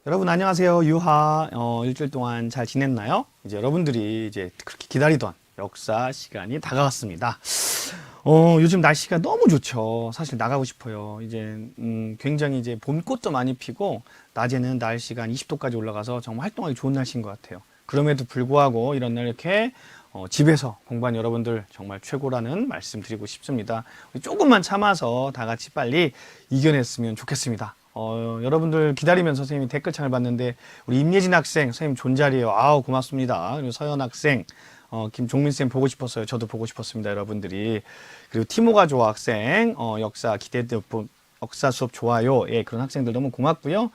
여러분 안녕하세요. 유하. 일주일 동안 잘 지냈나요? 이제 여러분들이 이제 그렇게 기다리던 역사 시간이 다가왔습니다. 요즘 날씨가 너무 좋죠. 사실 나가고 싶어요. 이제 굉장히 이제 봄꽃도 많이 피고 낮에는 날씨가 한 20도까지 올라가서 정말 활동하기 좋은 날씨인 것 같아요. 그럼에도 불구하고 이런 날 이렇게 집에서 공부한 여러분들 정말 최고라는 말씀 드리고 싶습니다. 우리 조금만 참아서 다 같이 빨리 이겨냈으면 좋겠습니다. 여러분들 기다리면서 선생님이 댓글창을 봤는데 우리 임예진 학생 선생님 존잘이에요. 아우 고맙습니다. 그리고 서현 학생 김종민 쌤 보고 싶었어요. 저도 보고 싶었습니다. 여러분들이. 그리고 티모가 좋아 학생 역사 역사 수업 좋아요. 예, 그런 학생들 너무 고맙고요.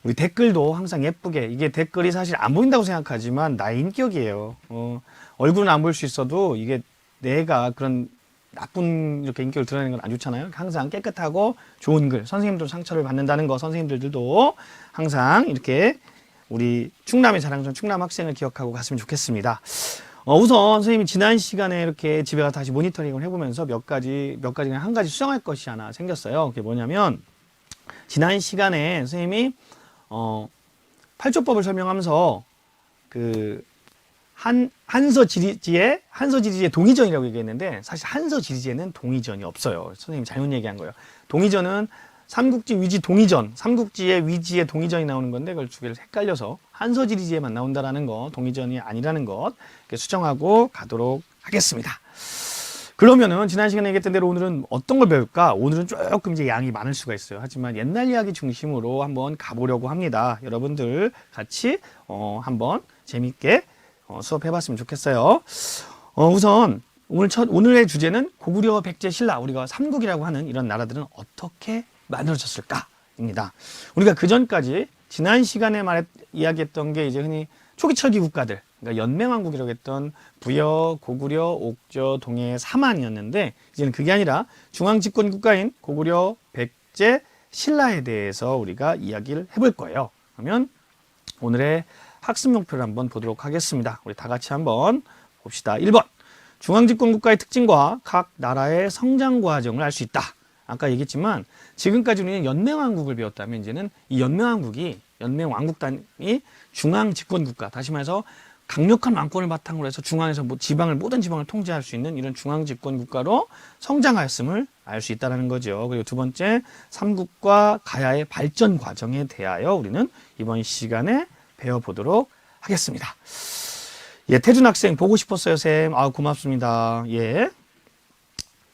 우리 댓글도 항상 예쁘게, 이게 댓글이 사실 안 보인다고 생각하지만 나의 인격이에요. 얼굴은 안 보일 수 있어도 이게 내가 그런 나쁜 이렇게 인격을 드러내는 건 안 좋잖아요. 항상 깨끗하고 좋은 글, 선생님들 상처를 받는다는 거, 선생님들도 항상 이렇게 우리 충남의 자랑스러운 충남 학생을 기억하고 갔으면 좋겠습니다. 우선 선생님이 지난 시간에 이렇게 집에 가서 다시 모니터링을 해보면서 몇 가지 그냥 한 가지 수정할 것이 하나 생겼어요. 그게 뭐냐면 지난 시간에 선생님이 팔조법을 설명하면서 그 한서지리지의 동의전이라고 얘기했는데 사실 한서지리지에는 동의전이 없어요. 선생님이 잘못 얘기한 거예요. 동의전은 삼국지 위지 동의전, 삼국지의 위지의 동의전이 나오는 건데 그걸 두 개를 헷갈려서 한서지리지에만 나온다라는 거, 동의전이 아니라는 것 수정하고 가도록 하겠습니다. 그러면은 지난 시간에 얘기했던 대로 오늘은 어떤 걸 배울까? 오늘은 조금 이제 양이 많을 수가 있어요. 하지만 옛날 이야기 중심으로 한번 가보려고 합니다. 여러분들 같이 한번 재밌게 수업해봤으면 좋겠어요. 우선 오늘의 주제는 고구려, 백제, 신라, 우리가 삼국이라고 하는 이런 나라들은 어떻게 만들어졌을까입니다. 우리가 그 전까지 지난 시간에 이야기했던 게 이제 흔히 초기철기 국가들, 그러니까 연맹왕국이라고 했던 부여, 고구려, 옥저, 동해, 사만이었는데 이제는 그게 아니라 중앙집권 국가인 고구려, 백제, 신라에 대해서 우리가 이야기를 해볼 거예요. 그러면 오늘의 학습 목표를 한번 보도록 하겠습니다. 우리 다 같이 한번 봅시다. 1번. 중앙집권 국가의 특징과 각 나라의 성장 과정을 알 수 있다. 아까 얘기했지만 지금까지 우리는 연맹왕국을 배웠다면 이제는 이 연맹왕국단이 중앙집권 국가, 다시 말해서 강력한 왕권을 바탕으로 해서 중앙에서 모든 지방을 통제할 수 있는 이런 중앙집권 국가로 성장하였음을 알 수 있다는 거죠. 그리고 두 번째, 삼국과 가야의 발전 과정에 대하여 우리는 이번 시간에 배워보도록 하겠습니다. 예, 태준 학생 보고 싶었어요, 쌤. 아, 고맙습니다. 예.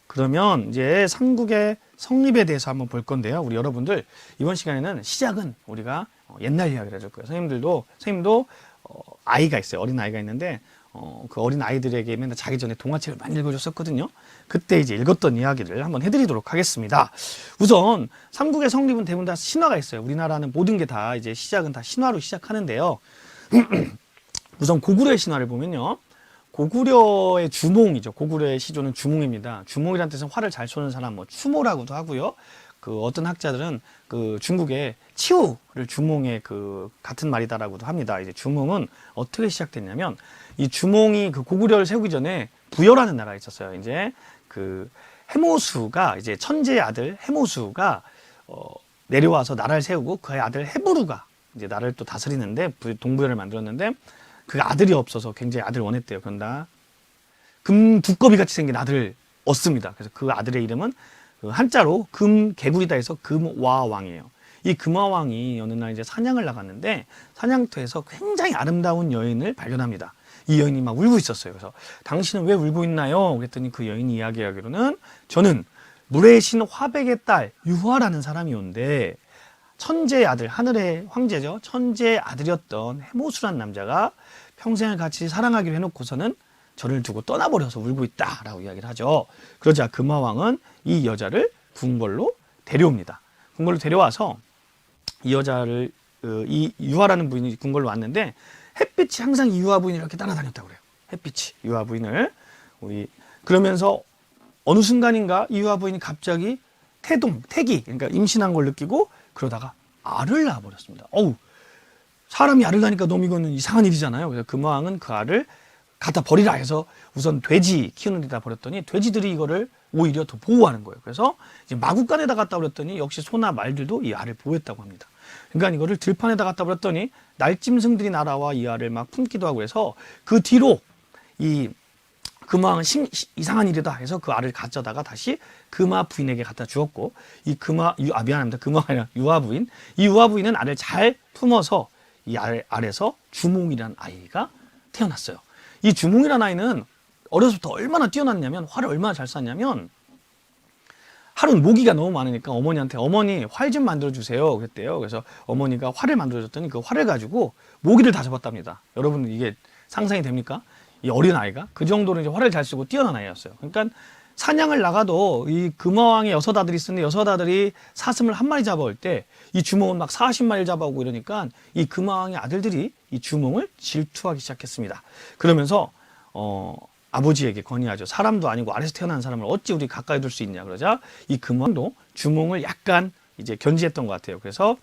그러면 이제 삼국의 성립에 대해서 한번 볼 건데요. 우리 여러분들 이번 시간에는 시작은 우리가 옛날 이야기를 해줄 거예요. 선생님도 아이가 있어요. 어린 아이가 있는데 그 어린 아이들에게 맨날 자기 전에 동화책을 많이 읽어줬었거든요. 그때 이제 읽었던 이야기를 한번 해드리도록 하겠습니다. 우선 삼국의 성립은 대부분 다 신화가 있어요. 우리나라는 모든 게 다 이제 시작은 다 신화로 시작하는데요. 우선 고구려의 신화를 보면요. 고구려의 주몽이죠. 고구려의 시조는 주몽입니다. 주몽이라는 뜻은 활을 잘 쏘는 사람, 추모라고도 하고요. 그 어떤 학자들은 그 중국의 치우를 주몽의 그 같은 말이다라고도 합니다. 이제 주몽은 어떻게 시작됐냐면 이 주몽이 그 고구려를 세우기 전에 부여라는 나라가 있었어요. 이제 그 해모수가 이제 천재의 아들 해모수가 내려와서 나라를 세우고 그의 아들 해부루가 이제 나라를 또 다스리는데 동부여를 만들었는데 그 아들이 없어서 굉장히 아들을 원했대요. 그런다 금 두꺼비 같이 생긴 아들을 얻습니다. 그래서 그 아들의 이름은 한자로 금개구리다 해서 금와왕이에요. 이 금와왕이 어느 날 이제 사냥을 나갔는데 사냥터에서 굉장히 아름다운 여인을 발견합니다. 이 여인이 막 울고 있었어요. 그래서 당신은 왜 울고 있나요? 그랬더니 그 여인이 이야기하기로는 저는 물의 신 화백의 딸 유화라는 사람이 온데 천재의 아들, 하늘의 황제죠. 천재의 아들이었던 해모수란 남자가 평생을 같이 사랑하기로 해놓고서는 저를 두고 떠나버려서 울고 있다라고 이야기를 하죠. 그러자 금화왕은 이 여자를 궁궐로 데려옵니다. 궁궐로 데려와서 이 여자를 이 유화라는 부인이 궁궐로 왔는데 햇빛이 항상 이 유화 부인을 이렇게 따라다녔다고 그래요. 햇빛이 유화 부인을 그러면서 어느 순간인가 이 유화 부인이 갑자기 태기 그러니까 임신한 걸 느끼고 그러다가 알을 낳아버렸습니다. 사람이 알을 낳으니까 너무 이거는 이상한 일이잖아요. 그래서 금화왕은 그 알을 갖다 버리라 해서 우선 돼지 키우는 데다 버렸더니 돼지들이 이거를 오히려 더 보호하는 거예요. 그래서 이제 마구간에다 갖다 버렸더니 역시 소나 말들도 이 알을 보호했다고 합니다. 그러니까 이거를 들판에다 갖다 버렸더니 날짐승들이 날아와 이 알을 막 품기도 하고 해서 그 뒤로 이 금화왕은 이상한 일이다 해서 그 알을 가져다가 다시 금화 부인에게 갖다 주었고, 이 미안합니다. 금화가 아니라 유화 부인. 이 유화 부인은 알을 잘 품어서 이 알에서 주몽이라는 아이가 태어났어요. 이 주몽이라는 아이는 어려서부터 얼마나 뛰어났냐면, 활을 얼마나 잘 쐈냐면, 하루는 모기가 너무 많으니까 어머니한테 어머니 활 좀 만들어 주세요 그랬대요. 그래서 어머니가 활을 만들어 줬더니 그 활을 가지고 모기를 다 잡았답니다. 여러분 이게 상상이 됩니까? 이 어린 아이가 그 정도로 이제 활을 잘 쓰고 뛰어난 아이였어요. 그러니까 사냥을 나가도 이 금화왕의 여섯 아들이 있었는데 여섯 아들이 사슴을 한 마리 잡아올 때 이 주몽은 막 40마리를 잡아오고 이러니까 이 금화왕의 아들들이 이 주몽을 질투하기 시작했습니다. 그러면서 아버지에게 건의하죠. 사람도 아니고 아래서 태어난 사람을 어찌 우리 가까이 둘 수 있냐 그러자 이 금왕도 주몽을 약간 이제 견지했던 것 같아요. 그래서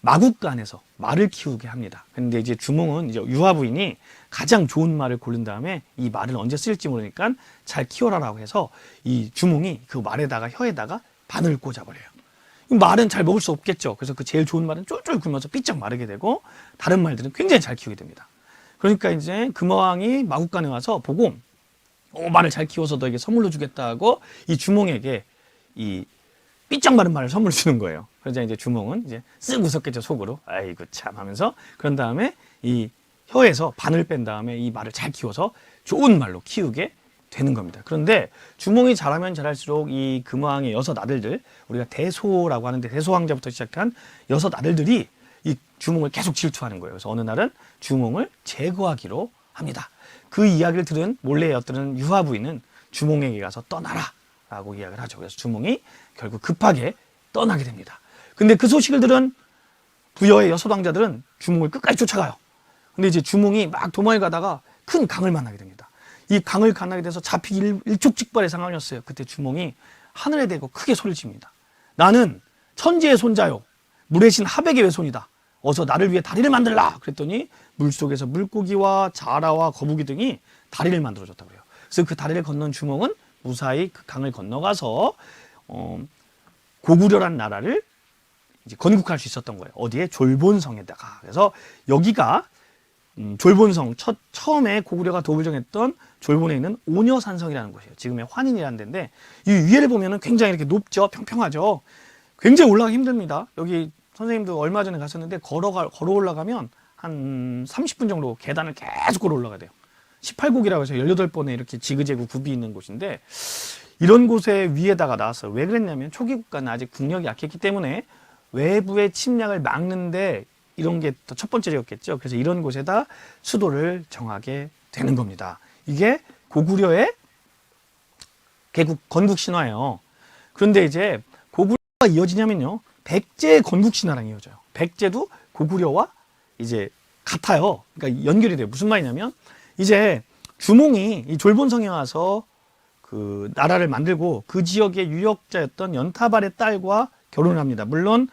마국간에서 말을 키우게 합니다. 근데 이제 주몽은 이제 유화 부인이 가장 좋은 말을 고른 다음에 이 말을 언제 쓸지 모르니까 잘 키워라라고 해서 이 주몽이 그 말에다가 혀에다가 바늘을 꽂아버려요. 말은 잘 먹을 수 없겠죠. 그래서 그 제일 좋은 말은 쫄쫄 굶어서 삐쩍 마르게 되고 다른 말들은 굉장히 잘 키우게 됩니다. 그러니까 이제 금화왕이 마국간에 와서 보고 말을 잘 키워서 너에게 선물로 주겠다고 이 주몽에게 이 삐쩍 마른 말을 선물 주는 거예요. 그러자 이제 주몽은 이제 쓱 웃었겠죠, 속으로. 아이고 참 하면서. 그런 다음에 이 혀에서 바늘 뺀 다음에 이 말을 잘 키워서 좋은 말로 키우게 되는 겁니다. 그런데 주몽이 잘하면 잘할수록 이 금왕의 여섯 아들들, 우리가 대소라고 하는데 대소 왕자부터 시작한 여섯 아들들이 이 주몽을 계속 질투하는 거예요. 그래서 어느 날은 주몽을 제거하기로 합니다. 그 이야기를 들은 몰래 엿들은 유화 부인은 주몽에게 가서 떠나라 라고 이야기를 하죠. 그래서 주몽이 결국 급하게 떠나게 됩니다. 근데 그 소식을 들은 부여의 여섯 왕자들은 주몽을 끝까지 쫓아가요. 근데 이제 주몽이 막 도망을 가다가 큰 강을 만나게 됩니다. 이 강을 만나게 돼서 잡히기 일촉즉발의 상황이었어요. 그때 주몽이 하늘에 대고 크게 소리를 칩니다. 나는 천지의 손자요, 물의 신 하백의 외손이다. 어서 나를 위해 다리를 만들라. 그랬더니 물속에서 물고기와 자라와 거북이 등이 다리를 만들어줬다고 해요. 그래서 그 다리를 건넌 주몽은 무사히 그 강을 건너가서 고구려란 나라를 이제 건국할 수 있었던 거예요. 어디에? 졸본성에다가. 그래서 여기가 졸본성, 처음에 고구려가 도읍을 정했던 졸본에 있는 오녀산성이라는 곳이에요. 지금의 환인이라는 데인데 이 위에를 보면은 굉장히 이렇게 높죠, 평평하죠. 굉장히 올라가기 힘듭니다. 여기 선생님도 얼마 전에 갔었는데 걸어 올라가면 한 30분 정도 계단을 계속 걸어 올라가야 돼요. 18곡이라고 해서 18번에 이렇게 지그재그 굽이 있는 곳인데 이런 곳에 위에다가 나왔어요. 왜 그랬냐면 초기 국가는 아직 국력이 약했기 때문에 외부의 침략을 막는데 이런 게 또 첫 번째였겠죠. 그래서 이런 곳에다 수도를 정하게 되는 겁니다. 이게 고구려의 건국 신화예요. 그런데 이제 고구려가 이어지냐면요, 백제의 건국 신화랑 이어져요. 백제도 고구려와 이제 같아요. 그러니까 연결이 돼요. 무슨 말이냐면 이제 주몽이 이 졸본성에 와서 그 나라를 만들고 그 지역의 유력자였던 연타발의 딸과 결혼을 합니다. 물론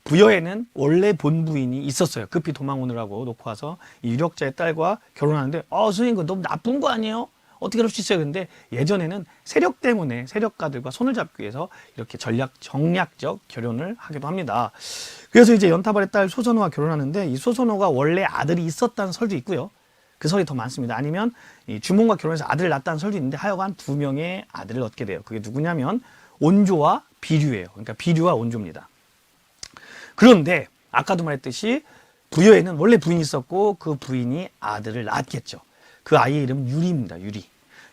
부여에는 원래 본부인이 있었어요. 급히 도망 오느라고 놓고 와서 이 유력자의 딸과 결혼하는데 선생님 그거 너무 나쁜 거 아니에요? 어떻게 그럴 수 있어요? 근데 예전에는 세력 때문에 세력가들과 손을 잡기 위해서 이렇게 정략적 결혼을 하기도 합니다. 그래서 이제 연타발의 딸 소선호와 결혼하는데 이 소선호가 원래 아들이 있었다는 설도 있고요. 그 설이 더 많습니다. 아니면 이 주몽과 결혼해서 아들을 낳았다는 설도 있는데 하여간 2명의 아들을 얻게 돼요. 그게 누구냐면 온조와 비류예요. 그러니까 비류와 온조입니다. 그런데 아까도 말했듯이 부여에는 원래 부인이 있었고 그 부인이 아들을 낳았겠죠. 그 아이의 이름은 유리입니다.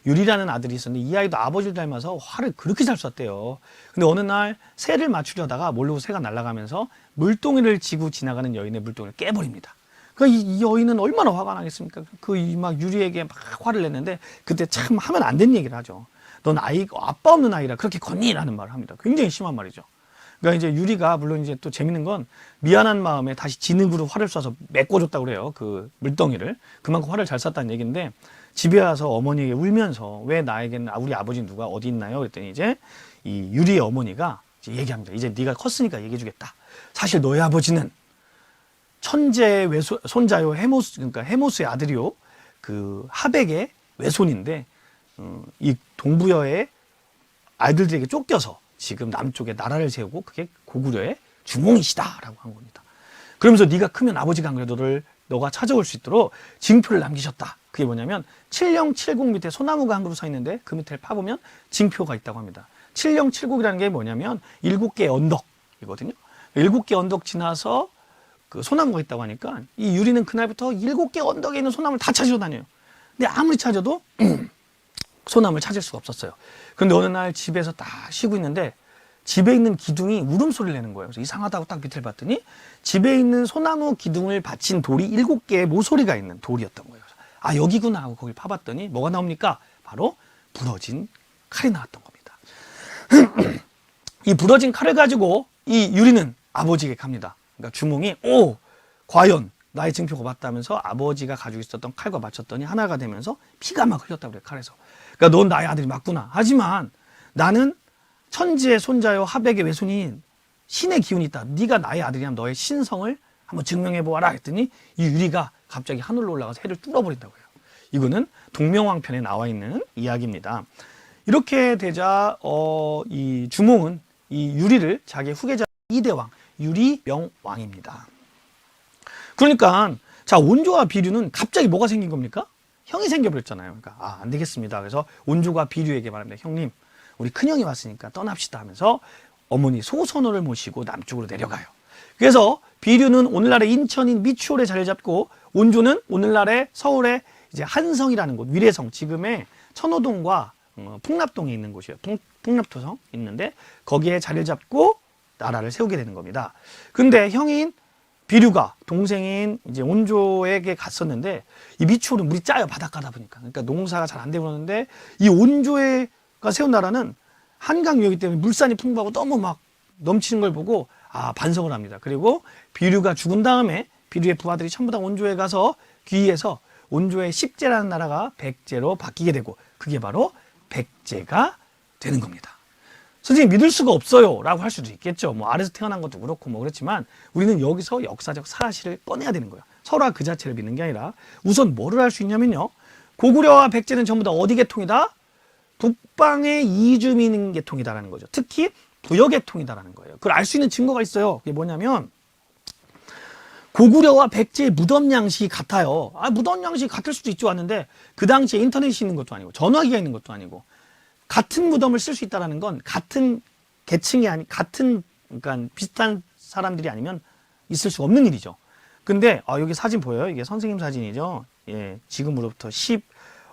유리라는 아들이 있었는데 이 아이도 아버지를 닮아서 활을 그렇게 잘 쐈대요. 근데 어느 날 새를 맞추려다가 모르고 새가 날아가면서 물동이를 지고 지나가는 여인의 물동이를 깨버립니다. 그러니까 이 여인은 얼마나 화가 나겠습니까? 막 유리에게 막 화를 냈는데 그때 참 하면 안 되는 얘기를 하죠. 넌 아빠 없는 아이라 그렇게 컸니? 라는 말을 합니다. 굉장히 심한 말이죠. 그러니까 이제 유리가 물론 이제 또 재밌는 건 미안한 마음에 다시 진흙으로 활을 쏴서 메꿔줬다고 그래요. 그 물덩이를. 그만큼 활을 잘 쐈다는 얘기인데 집에 와서 어머니에게 울면서 왜 나에게는 우리 아버지 누가 어디 있나요? 그랬더니 이제 이 유리의 어머니가 이제 얘기합니다. 이제 네가 컸으니까 얘기해주겠다. 사실 너의 아버지는 천재의 손자요 그러니까 해모스의 아들이요 그 하백의 외손인데 이 동부여의 아이들에게 쫓겨서 지금 남쪽에 나라를 세우고 그게 고구려의 주몽이시다라고 한 겁니다. 그러면서 네가 크면 아버지가 안 그래도 너가 찾아올 수 있도록 징표를 남기셨다. 그게 뭐냐면 7070 밑에 소나무가 한 그루 서 있는데 그 밑에 파보면 징표가 있다고 합니다. 7070이라는 게 뭐냐면 7개의 언덕이거든요. 7개 언덕 지나서 그 소나무가 있다고 하니까 이 유리는 그날부터 7개 언덕에 있는 소나무를 다 찾으러 다녀요. 근데 아무리 찾아도 소나무를 찾을 수가 없었어요. 그런데 어느 날 집에서 딱 쉬고 있는데 집에 있는 기둥이 울음소리를 내는 거예요. 그래서 이상하다고 딱 밑을 봤더니 집에 있는 소나무 기둥을 받친 돌이 7개의 모서리가 있는 돌이었던 거예요. 아, 여기구나 하고 거길 파봤더니 뭐가 나옵니까? 바로 부러진 칼이 나왔던 겁니다. 이 부러진 칼을 가지고 이 유리는 아버지에게 갑니다. 그러니까 주몽이 과연 나의 증표가 맞다면서 아버지가 가지고 있었던 칼과 맞췄더니 하나가 되면서 피가 막 흘렸다고 그래요. 칼에서. 그러니까 넌 나의 아들이 맞구나. 하지만 나는 천지의 손자요 하백의 외손인 신의 기운이 있다. 네가 나의 아들이라면 너의 신성을 한번 증명해 보아라 했더니 이 유리가 갑자기 하늘로 올라가서 해를 뚫어버린다고 해요. 이거는 동명왕편에 나와 있는 이야기입니다. 이렇게 되자 이 주몽은 이 유리를 자기의 후계자 2대왕 유리명왕입니다. 그러니까 자, 온조와 비류는 갑자기 뭐가 생긴 겁니까? 형이 생겨버렸잖아요. 그러니까 안 되겠습니다. 그래서 온조가 비류에게 말합니다. 형님, 우리 큰형이 왔으니까 떠납시다 하면서 어머니 소선호를 모시고 남쪽으로 내려가요. 그래서 비류는 오늘날의 인천인 미추홀에 자리를 잡고 온조는 오늘날의 서울의 이제 한성이라는 곳, 위례성, 지금의 천호동과 풍납동에 있는 곳이에요. 풍납토성 있는데 거기에 자리를 잡고 나라를 세우게 되는 겁니다. 근데 형인 비류가 동생인 이제 온조에게 갔었는데 이 미추홀은 물이 짜요. 바닷가다 보니까. 그러니까 농사가 잘 안 되고 그러는데 이 온조가 세운 나라는 한강 유역이기 때문에 물산이 풍부하고 너무 막 넘치는 걸 보고 반성을 합니다. 그리고 비류가 죽은 다음에 비류의 부하들이 전부 다 온조에 가서 귀의해서 온조의 십제라는 나라가 백제로 바뀌게 되고 그게 바로 백제가 되는 겁니다. 선생님 믿을 수가 없어요 라고 할 수도 있겠죠. 뭐 아래서 태어난 것도 그렇고 뭐 그렇지만 우리는 여기서 역사적 사실을 꺼내야 되는 거예요. 설화 그 자체를 믿는 게 아니라 우선 뭐를 할 수 있냐면요. 고구려와 백제는 전부 다 어디 계통이다? 북방의 이주민 계통이다라는 거죠. 특히 부여 계통이다라는 거예요. 그걸 알 수 있는 증거가 있어요. 그게 뭐냐면 고구려와 백제의 무덤 양식이 같아요. 무덤 양식이 같을 수도 있죠 왔는데 그 당시에 인터넷이 있는 것도 아니고 전화기가 있는 것도 아니고 같은 무덤을 쓸 수 있다는 건 같은 계층이 같은 그러니까 비슷한 사람들이 아니면 있을 수 없는 일이죠. 근데 여기 사진 보여요? 이게 선생님 사진이죠. 예, 지금으로부터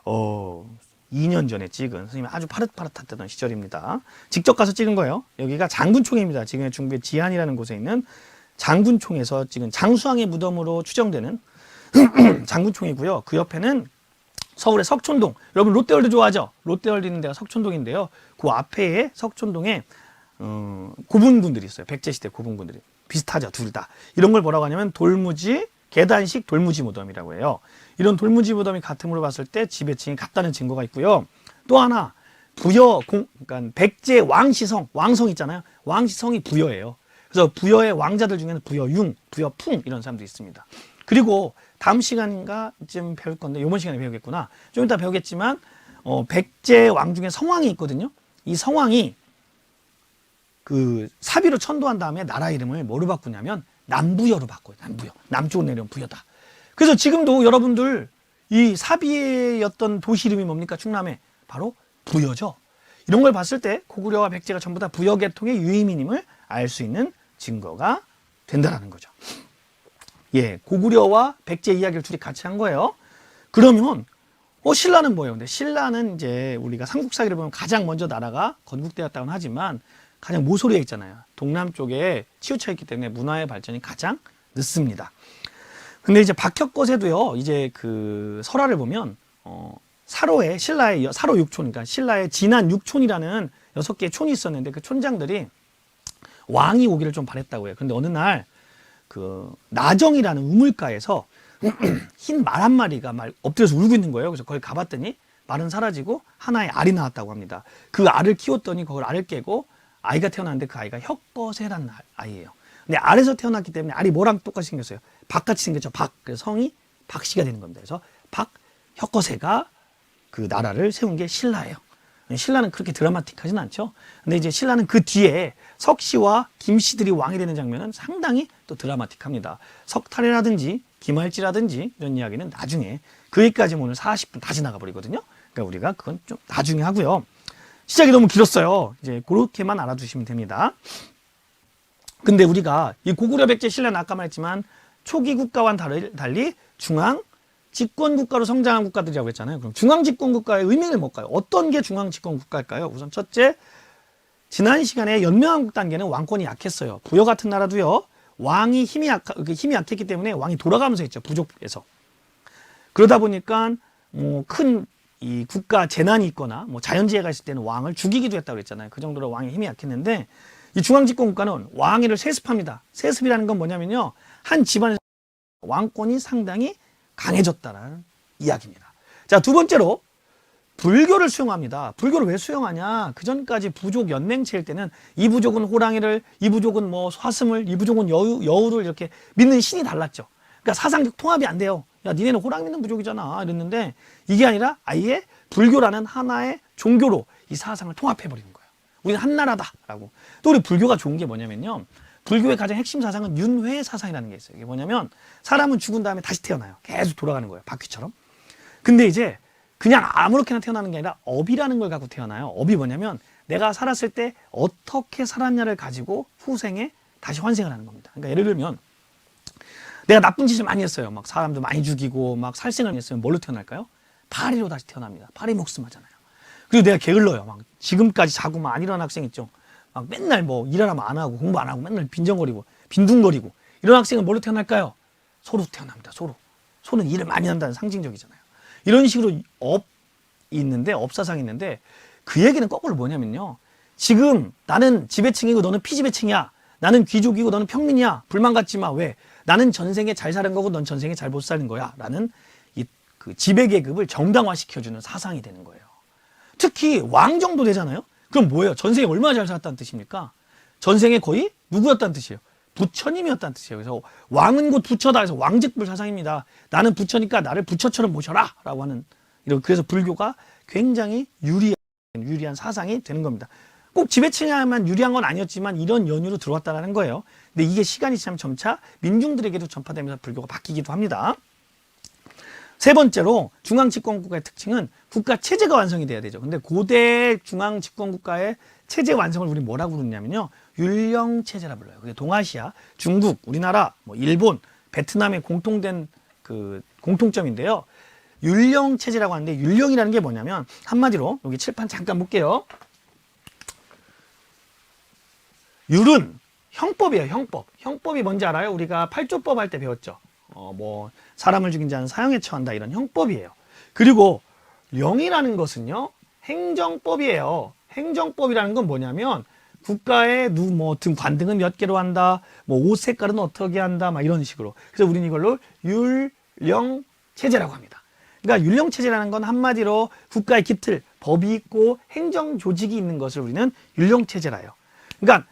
2년 전에 찍은 선생님이 아주 파릇파릇했던 시절입니다. 직접 가서 찍은 거예요. 여기가 장군총입니다. 지금의 중부의 지안이라는 곳에 있는 장군총에서 찍은 장수왕의 무덤으로 추정되는 장군총이고요. 그 옆에는 서울의 석촌동. 여러분 롯데월드 좋아하죠? 롯데월드 있는 데가 석촌동인데요. 그 앞에 석촌동에 고분군들이 있어요. 백제시대 고분군들이. 비슷하죠, 둘 다. 이런 걸 뭐라고 하냐면 돌무지, 계단식 돌무지 무덤이라고 해요. 이런 돌무지 무덤이 같음으로 봤을 때 지배층이 같다는 증거가 있고요. 또 하나 그러니까 백제 왕시성, 왕성 있잖아요. 왕시성이 부여예요. 그래서 부여의 왕자들 중에는 부여융, 부여풍 이런 사람들이 있습니다. 그리고 다음 시간인가쯤 배울 건데 이번 시간에 배우겠구나. 좀 이따 배우겠지만 백제 왕 중에 성왕이 있거든요. 이 성왕이 그 사비로 천도한 다음에 나라 이름을 뭐로 바꾸냐면 남부여로 바꿔요. 남부여. 남쪽으로 내려온 부여다. 그래서 지금도 여러분들 이 사비였던 도시 이름이 뭡니까? 충남에 바로 부여죠. 이런 걸 봤을 때 고구려와 백제가 전부 다 부여 계통의 유의민임을 알 수 있는 증거가 된다라는 거죠. 예, 고구려와 백제 이야기를 둘이 같이 한 거예요. 그러면 신라는 뭐예요? 근데 신라는 이제 우리가 삼국사기를 보면 가장 먼저 나라가 건국되었다고는 하지만 가장 모서리에 있잖아요. 동남쪽에 치우쳐 있기 때문에 문화의 발전이 가장 늦습니다. 근데 이제 박혁거세도요. 이제 그 설화를 보면 사로의 신라의 사로 6촌, 그러니까 신라의 진안 6촌이라는 6개의 촌이 있었는데 그 촌장들이 왕이 오기를 좀 바랬다고 해요. 근데 어느 날 그 나정이라는 우물가에서 흰 말 한 마리가 엎드려서 울고 있는 거예요. 그래서 거기 가봤더니 말은 사라지고 하나의 알이 나왔다고 합니다. 그 알을 키웠더니 그걸 알을 깨고 아이가 태어났는데 그 아이가 혁거세라는 아이예요. 근데 알에서 태어났기 때문에 알이 뭐랑 똑같이 생겼어요? 박같이 생겼죠. 박. 그래서 성이 박씨가 되는 겁니다. 그래서 혁거세가 그 나라를 세운 게 신라예요. 신라는 그렇게 드라마틱하진 않죠. 근데 이제 신라는 그 뒤에 석씨와 김씨들이 왕이 되는 장면은 상당히 또 드라마틱합니다. 석탈이라든지 김할지라든지 이런 이야기는 나중에 그 얘기까지 오늘 40분 다 지나가 버리거든요. 그러니까 우리가 그건 좀 나중에 하고요. 시작이 너무 길었어요. 이제 그렇게만 알아두시면 됩니다. 근데 우리가 이 고구려 백제 신라는 아까 말했지만 초기 국가와는 달리 중앙 집권 국가로 성장한 국가들이라고 했잖아요. 그럼 중앙 집권 국가의 의미는 뭘까요? 어떤 게 중앙 집권 국가일까요? 우선 첫째, 지난 시간에 연명왕국 단계는 왕권이 약했어요. 부여 같은 나라도요. 왕이 힘이 약했기 때문에 왕이 돌아가면서 했죠. 부족에서. 그러다 보니까 뭐 큰 이 국가 재난이 있거나 뭐 자연재해가 있을 때는 왕을 죽이기도 했다고 그랬잖아요. 그 정도로 왕의 힘이 약했는데 이 중앙 집권 국가는 왕위를 세습합니다. 세습이라는 건 뭐냐면요. 한 집안에서 왕권이 상당히 강해졌다는 이야기입니다. 자, 두 번째로 불교를 수용합니다. 불교를 왜 수용하냐? 그 전까지 부족 연맹체일 때는 이 부족은 호랑이를, 이 부족은 뭐 화슴을, 이 부족은 여우를 이렇게 믿는 신이 달랐죠. 그러니까 사상적 통합이 안 돼요. 야, 니네는 호랑 믿는 부족이잖아. 이랬는데 이게 아니라 아예 불교라는 하나의 종교로 이 사상을 통합해버리는 거예요. 우리는 한나라다라고. 또 우리 불교가 좋은 게 뭐냐면요. 불교의 가장 핵심 사상은 윤회 사상이라는 게 있어요. 이게 뭐냐면 사람은 죽은 다음에 다시 태어나요. 계속 돌아가는 거예요. 바퀴처럼. 근데 이제 그냥 아무렇게나 태어나는 게 아니라 업이라는 걸 갖고 태어나요. 업이 뭐냐면 내가 살았을 때 어떻게 살았냐를 가지고 후생에 다시 환생을 하는 겁니다. 그러니까 예를 들면 내가 나쁜 짓을 많이 했어요. 막 사람도 많이 죽이고 막 살생을 했으면 뭘로 태어날까요? 파리로 다시 태어납니다. 파리 목숨 하잖아요. 그리고 내가 게을러요. 막 지금까지 자고 막 안 일어나는 학생 있죠. 막 맨날 뭐 일하라면 안 하고 공부 안 하고 맨날 빈정거리고 빈둥거리고 이런 학생은 뭘로 태어날까요? 소로 태어납니다. 소로. 소는 일을 많이 한다는 상징적이잖아요. 이런 식으로 업이 있는데 업사상이 있는데 그 얘기는 거꾸로 뭐냐면요. 지금 나는 지배층이고 너는 피지배층이야. 나는 귀족이고 너는 평민이야. 불만 갖지 마. 왜? 나는 전생에 잘 사는 거고 넌 전생에 잘 못 사는 거야. 라는 그 지배계급을 정당화시켜주는 사상이 되는 거예요. 특히 왕 정도 되잖아요. 그럼 뭐예요? 전생에 얼마나 잘 살았다는 뜻입니까? 전생에 거의 누구였다는 뜻이에요? 부처님이었다는 뜻이에요. 그래서 왕은 곧 부처다 해서 왕직불 사상입니다. 나는 부처니까 나를 부처처럼 모셔라 라고 하는 그래서 불교가 굉장히 유리한 사상이 되는 겁니다. 꼭 지배층에만 유리한 건 아니었지만 이런 연유로 들어왔다는 거예요. 근데 이게 시간이 지나면 점차 민중들에게도 전파되면서 불교가 바뀌기도 합니다. 세 번째로 중앙집권국가의 특징은 국가 체제가 완성이 돼야 되죠. 근데 고대 중앙집권국가의 체제 완성을 우리 뭐라고 부르냐면요. 율령체제라 불러요. 그게 동아시아, 중국, 우리나라, 뭐 일본, 베트남의 공통된 그 공통점인데요. 율령체제라고 하는데 율령이라는 게 뭐냐면 한마디로 여기 칠판 잠깐 볼게요. 율은 형법이에요. 형법. 형법이 뭔지 알아요? 우리가 8조법 할 때 배웠죠. 뭐 사람을 죽인 자는 사형에 처한다 이런 형법이에요. 그리고 령이라는 것은요. 행정법이에요. 행정법이라는 건 뭐냐면 국가의 뭐 등 관등은 몇 개로 한다. 뭐 옷 색깔은 어떻게 한다. 막 이런 식으로. 그래서 우리는 이걸로 율령 체제라고 합니다. 그러니까 율령 체제라는 건 한마디로 국가의 기틀, 법이 있고 행정 조직이 있는 것을 우리는 율령 체제라요. 그러니까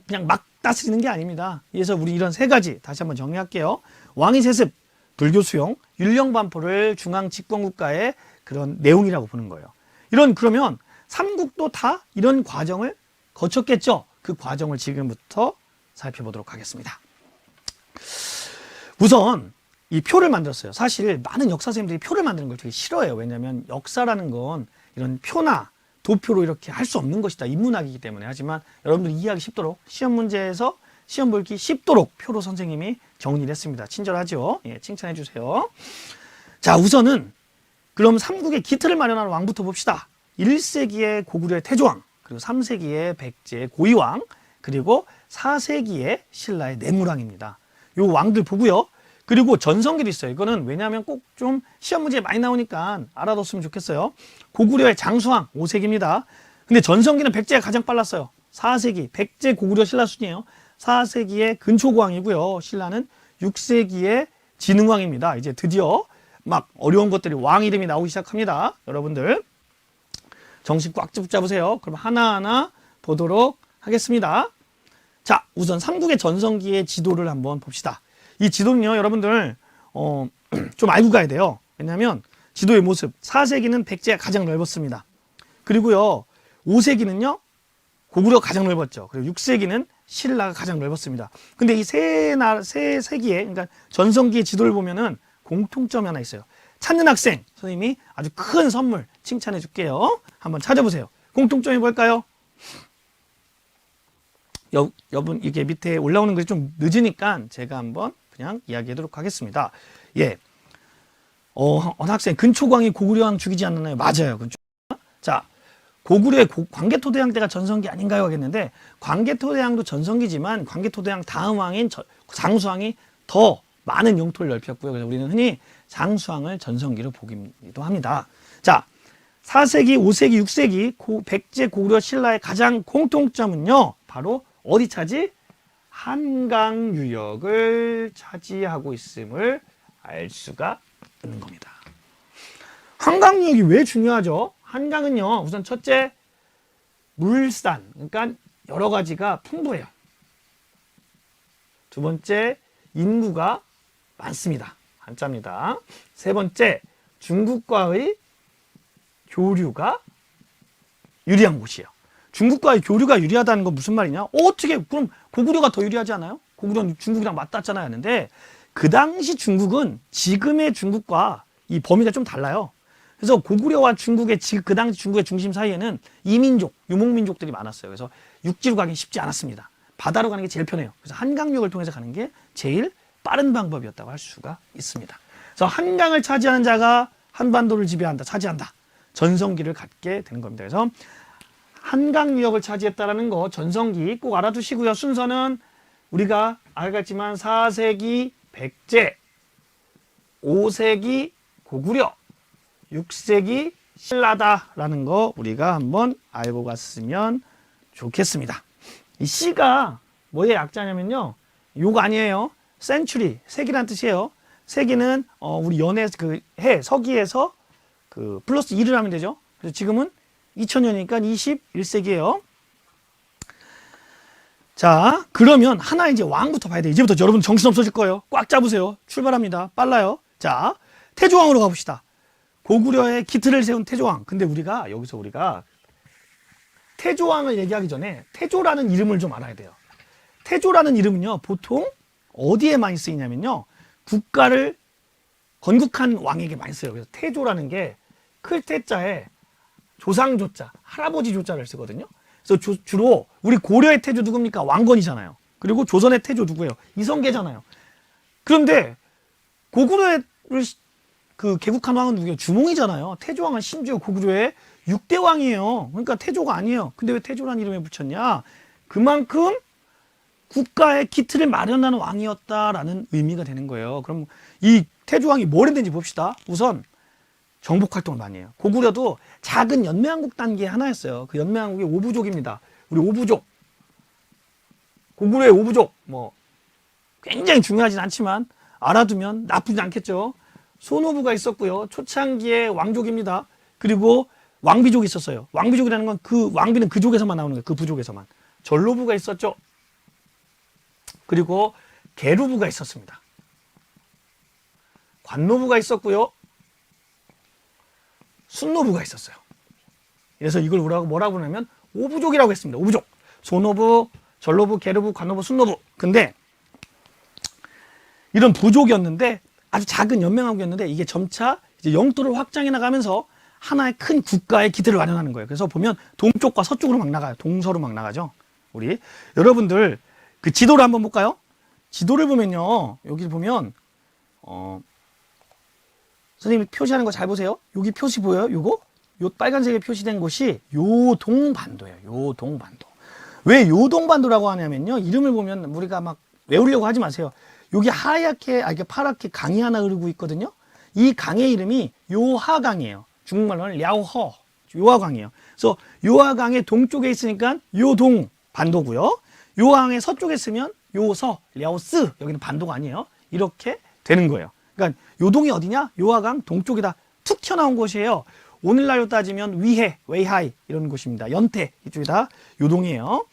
그냥 막 다스리는 게 아닙니다. 그래서 우리 이런 세 가지 다시 한번 정리할게요. 왕위 세습, 불교 수용, 율령 반포를 중앙 집권 국가의 그런 내용이라고 보는 거예요. 그러면 삼국도 다 이런 과정을 거쳤겠죠. 그 과정을 지금부터 살펴보도록 하겠습니다. 우선 이 표를 만들었어요. 사실 많은 역사 선생님들이 표를 만드는 걸 되게 싫어해요. 왜냐하면 역사라는 건 이런 표나 도표로 이렇게 할 수 없는 것이다. 인문학이기 때문에. 하지만 여러분들이 이해하기 쉽도록 시험 문제에서 시험 볼기 쉽도록 표로 선생님이 정리를 했습니다. 친절하죠? 예, 칭찬해 주세요. 자, 우선은 그럼 삼국의 기틀을 마련하는 왕부터 봅시다. 1세기의 고구려의 태조왕, 그리고 3세기의 백제의 고이왕, 그리고 4세기의 신라의 내무왕입니다. 요 왕들 보고요. 그리고 전성기도 있어요. 이거는 왜냐하면 꼭 좀 시험 문제에 많이 나오니까 알아뒀으면 좋겠어요. 고구려의 장수왕 5세기입니다. 근데 전성기는 백제가 가장 빨랐어요. 4세기 백제 고구려 신라 순이에요. 4세기의 근초고왕이고요. 신라는 6세기의 진흥왕입니다. 이제 드디어 막 어려운 것들이 왕 이름이 나오기 시작합니다. 여러분들 정신 꽉 붙잡으세요. 그럼 하나하나 보도록 하겠습니다. 자, 우선 삼국의 전성기의 지도를 한번 봅시다. 이 지도는요, 여러분들 좀 알고 가야 돼요. 왜냐하면 지도의 모습, 4세기는 백제가 가장 넓었습니다. 그리고요 5세기는요 고구려가 가장 넓었죠. 그리고 6세기는 신라가 가장 넓었습니다. 근데 이 세 세기에 그러니까 전성기의 지도를 보면은 공통점이 하나 있어요. 찾는 학생 선생님이 아주 큰 선물 칭찬해 줄게요. 한번 찾아보세요. 공통점이 뭘까요? 여러분 이게 밑에 올라오는 것이 좀 늦으니까 제가 한번 그냥 이야기하도록 하겠습니다. 예, 어느 학생 근초광이 고구려왕 죽이지 않았나요? 맞아요. 자, 고구려의 광개토대왕 때가 전성기 아닌가요? 하겠는데 광개토대왕도 전성기지만 광개토대왕 다음 왕인 장수왕이 더 많은 영토를 넓혔고요. 그래서 우리는 흔히 장수왕을 전성기로 보기도 합니다. 자, 4세기, 5세기, 6세기 백제, 고구려, 신라의 가장 공통점은요. 바로 어디 차지? 한강 유역을 차지하고 있음을 알 수가 있는 겁니다. 한강 유역이 왜 중요하죠? 한강은요. 우선 첫째, 물산, 그러니까 여러 가지가 풍부해요. 두 번째, 인구가 많습니다. 한자입니다. 세 번째, 중국과의 교류가 유리한 곳이에요. 중국과의 교류가 유리하다는 건 무슨 말이냐? 어떻게 그럼 고구려가 더 유리하지 않아요? 고구려는 중국이랑 맞닿잖아요. 하는데 그 당시 중국은 지금의 중국과 이 범위가 좀 달라요. 그래서 고구려와 중국의 그 당시 중국의 중심 사이에는 이민족, 유목민족들이 많았어요. 그래서 육지로 가기 쉽지 않았습니다. 바다로 가는 게 제일 편해요. 그래서 한강역을 통해서 가는 게 제일 빠른 방법이었다고 할 수가 있습니다. 그래서 한강을 차지하는 자가 한반도를 지배한다, 차지한다. 전성기를 갖게 되는 겁니다. 그래서 한강 유역을 차지했다라는 거 전성기 꼭 알아두시고요. 순서는 우리가 알겠지만 4세기 백제, 5세기 고구려, 6세기 신라다라는 거 우리가 한번 알고 갔으면 좋겠습니다. 이 C가 뭐의 약자냐면요. 요거 아니에요. 센츄리, 세기란 뜻이에요. 세기는 우리 연해 그 해 서기에서 그 플러스 1을 하면 되죠. 그래서 지금은 2000년이니까 21세기예요. 자, 그러면 하나 이제 왕부터 봐야 돼. 이제부터 여러분 정신 없어질 거예요. 꽉 잡으세요. 출발합니다. 빨라요. 자, 태조왕으로 가봅시다. 고구려의 기틀을 세운 태조왕. 근데 여기서 우리가 태조왕을 얘기하기 전에 태조라는 이름을 좀 알아야 돼요. 태조라는 이름은요, 보통 어디에 많이 쓰이냐면요, 국가를 건국한 왕에게 많이 써요. 그래서 태조라는 게 클 태자에 조상 조자, 할아버지 조자를 쓰거든요. 그래서 주로 우리 고려의 태조 누굽니까? 왕건이잖아요. 그리고 조선의 태조 누구예요? 이성계잖아요. 그런데 고구려를 그 개국한 왕은 누구예요? 주몽이잖아요. 태조왕은 심지어 고구려의 6대 왕이에요. 그러니까 태조가 아니에요. 근데 왜 태조라는 이름에 붙였냐? 그만큼 국가의 기틀을 마련하는 왕이었다라는 의미가 되는 거예요. 그럼 이 태조왕이 뭘 했는지 봅시다. 우선 정복 활동을 많이 해요. 고구려도 작은 연맹왕국 단계의 하나였어요. 그 연맹왕국이 5부족입니다. 우리 5부족, 고구려의 5부족, 뭐 굉장히 중요하진 않지만 알아두면 나쁘지 않겠죠. 소노부가 있었고요. 초창기의 왕족입니다. 그리고 왕비족이 있었어요. 왕비족이라는 건 그 왕비는 그 족에서만 나오는 거예요. 그 부족에서만. 전로부가 있었죠. 그리고 계루부가 있었습니다. 관노부가 있었고요. 순노부가 있었어요. 그래서 이걸 뭐라고 하냐면 오부족이라고 했습니다. 오부족. 소노부, 전로부, 계루부, 관노부, 순노부. 근데 이런 부족이었는데 아주 작은 연맹왕국이었는데 이게 점차 이제 영토를 확장해 나가면서 하나의 큰 국가의 기틀을 마련하는 거예요. 그래서 보면 동쪽과 서쪽으로 막 나가요. 동서로 막 나가죠. 우리 여러분들 그 지도를 한번 볼까요? 지도를 보면요. 여기 보면 선생님이 표시하는 거 잘 보세요. 여기 표시 보여요? 요 빨간색에 표시된 곳이 요동반도예요. 요동반도. 왜 요동반도라고 하냐면요. 이름을 보면 우리가 막 외우려고 하지 마세요. 여기 하얗게, 이렇게 파랗게 강이 하나 흐르고 있거든요. 이 강의 이름이 요하강이에요. 중국말로는 랴오허, 요하강이에요. 그래서 요하강의 동쪽에 있으니까 요동반도고요. 요하강의 서쪽에 있으면 요서, 랴오스, 여기는 반도가 아니에요. 이렇게 되는 거예요. 그러니까 요동이 어디냐? 요하강 동쪽이다. 툭 튀어나온 곳이에요. 오늘날로 따지면 위해, 웨이하이 이런 곳입니다. 연태 이쪽이다. 요동이에요.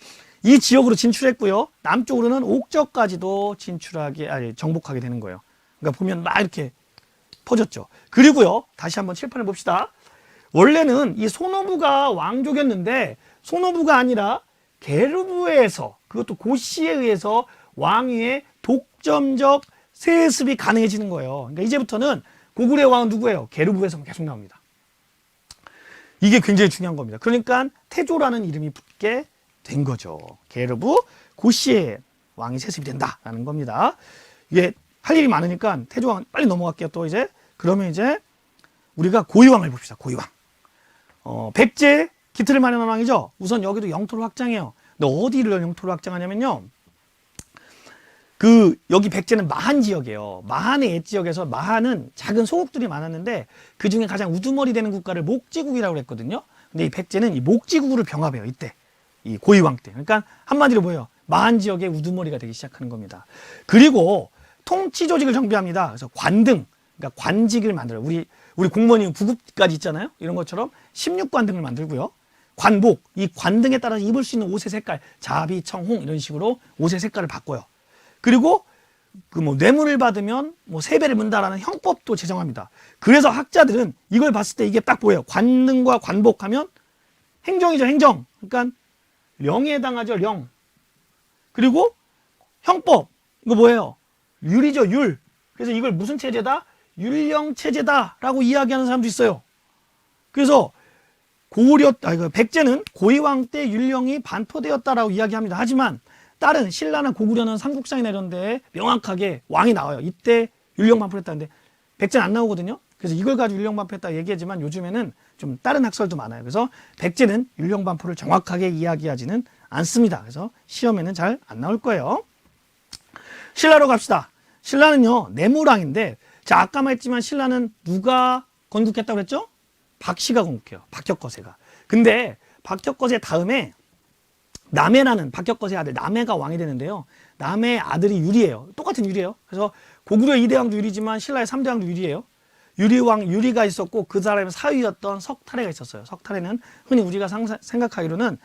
이 지역으로 진출했고요. 남쪽으로는 옥저까지도 정복하게 되는 거예요. 그러니까 보면 막 이렇게 퍼졌죠. 그리고요. 다시 한번 칠판을 봅시다. 원래는 이 소노부가 왕족이었는데 소노부가 아니라 게르부에서, 그것도 고씨에 의해서 왕위의 독점적 세습이 가능해지는 거예요. 그러니까 이제부터는 고구려의 왕은 누구예요? 게르부에서만 계속 나옵니다. 이게 굉장히 중요한 겁니다. 그러니까 태조라는 이름이 붙게 된 거죠. 게르부 고씨의 왕이 세습이 된다라는 겁니다. 이게 할 일이 많으니까 태조왕 빨리 넘어갈게요. 또 이제 그러면 이제 우리가 고의왕을 봅시다. 고의왕. 백제 기틀을 마련한 왕이죠. 우선 여기도 영토를 확장해요. 근데 어디를 영토를 확장하냐면요. 여기 백제는 마한 지역이에요. 마한의 옛 지역에서, 마한은 작은 소국들이 많았는데 그 중에 가장 우두머리 되는 국가를 목지국이라고 했거든요. 근데 이 백제는 이 목지국을 병합해요. 이때. 이 고의왕 때. 그러니까 한마디로 뭐예요? 마한 지역의 우두머리가 되기 시작하는 겁니다. 그리고 통치 조직을 정비합니다. 그래서 관등, 그러니까 관직을 만들어요. 우리 공무원이 부급까지 있잖아요. 이런 것처럼 16관등을 만들고요. 관복, 이 관등에 따라서 입을 수 있는 옷의 색깔, 자비, 청홍 이런 식으로 옷의 색깔을 바꿔요. 그리고 뇌물을 받으면 세배를 문다라는 형법도 제정합니다. 그래서 학자들은 이걸 봤을 때 이게 딱 보여요. 관등과 관복하면 행정이죠, 행정. 그러니까 령에 해당하죠, 령. 그리고 형법, 이거 뭐예요? 율이죠, 율. 그래서 이걸 무슨 체제다? 율령 체제다라고 이야기하는 사람도 있어요. 그래서 백제는 고의왕 때 율령이 반포되었다라고 이야기합니다. 하지만 다른 신라나 고구려는 삼국상이나 이런 데에 명확하게 왕이 나와요. 이때 율령 반포했다는데 백제는 안 나오거든요. 그래서 이걸 가지고 율령 반포했다 얘기하지만 요즘에는 좀 다른 학설도 많아요. 그래서 백제는 율령 반포를 정확하게 이야기하지는 않습니다. 그래서 시험에는 잘 안 나올 거예요. 신라로 갑시다. 신라는요, 내무왕인데, 자, 아까 말했지만 신라는 누가 건국했다고 그랬죠? 박씨가 건국해요. 박혁거세가. 근데 박혁거세 다음에 남해라는, 박혁거세 아들 남해가 왕이 되는데요. 남해의 아들이 유리예요. 똑같은 유리예요. 그래서 고구려 2대 왕도 유리지만 신라의 3대 왕도 유리예요. 유리왕 유리가 있었고 그 사람의 사위였던 석탈해가 있었어요. 석탈해는 흔히 우리가 생각하기로는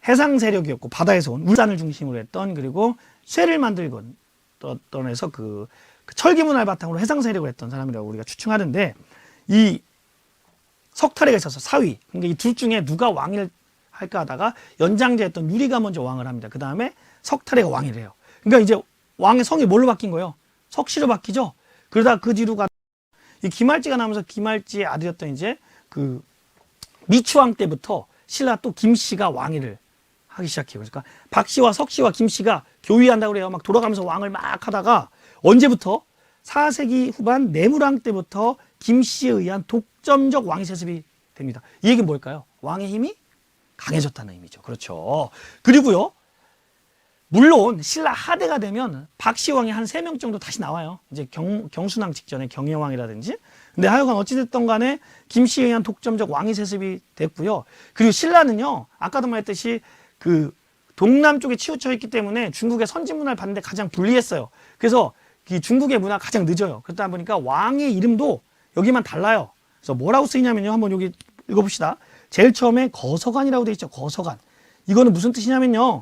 해상 세력이었고 바다에서 온 울산을 중심으로 했던, 그리고 쇠를 만들고 해서 그 철기문화를 바탕으로 해상 세력을 했던 사람이라고 우리가 추측하는데, 이 석탈해가 있어서 사위. 그러니까 이 둘 중에 누가 왕을 할까 하다가 연장제였던 유리가 먼저 왕을 합니다. 그 다음에 석탈해가 왕이 해요. 그러니까 이제 왕의 성이 뭘로 바뀐 거예요? 석씨로 바뀌죠. 그러다 그 뒤로 이 김할지가 나오면서 김할지의 아들이었던 이제 그 미추왕 때부터 신라 또 김씨가 왕위를 하기 시작해요. 그러니까 박씨와 석씨와 김씨가 교위한다고 그래요. 막 돌아가면서 왕을 막 하다가 언제부터? 4세기 후반 내무왕 때부터 김씨에 의한 독점적 왕위 세습이 됩니다. 이 얘기는 뭘까요? 왕의 힘이 강해졌다는 의미죠. 그렇죠. 그리고요, 물론 신라 하대가 되면 박씨 왕이 한 3명 정도 다시 나와요. 이제 경순왕 직전에 경혜왕이라든지. 근데 하여간 어찌됐든 간에 김씨에 의한 독점적 왕위 세습이 됐고요. 그리고 신라는요, 아까도 말했듯이 그 동남쪽에 치우쳐 있기 때문에 중국의 선진 문화를 받는데 가장 불리했어요. 그래서 이 중국의 문화가 가장 늦어요. 그러다 보니까 왕의 이름도 여기만 달라요. 그래서 뭐라고 쓰이냐면요, 한번 여기 읽어봅시다. 제일 처음에 거서관이라고 돼 있죠. 거서관. 이거는 무슨 뜻이냐면요,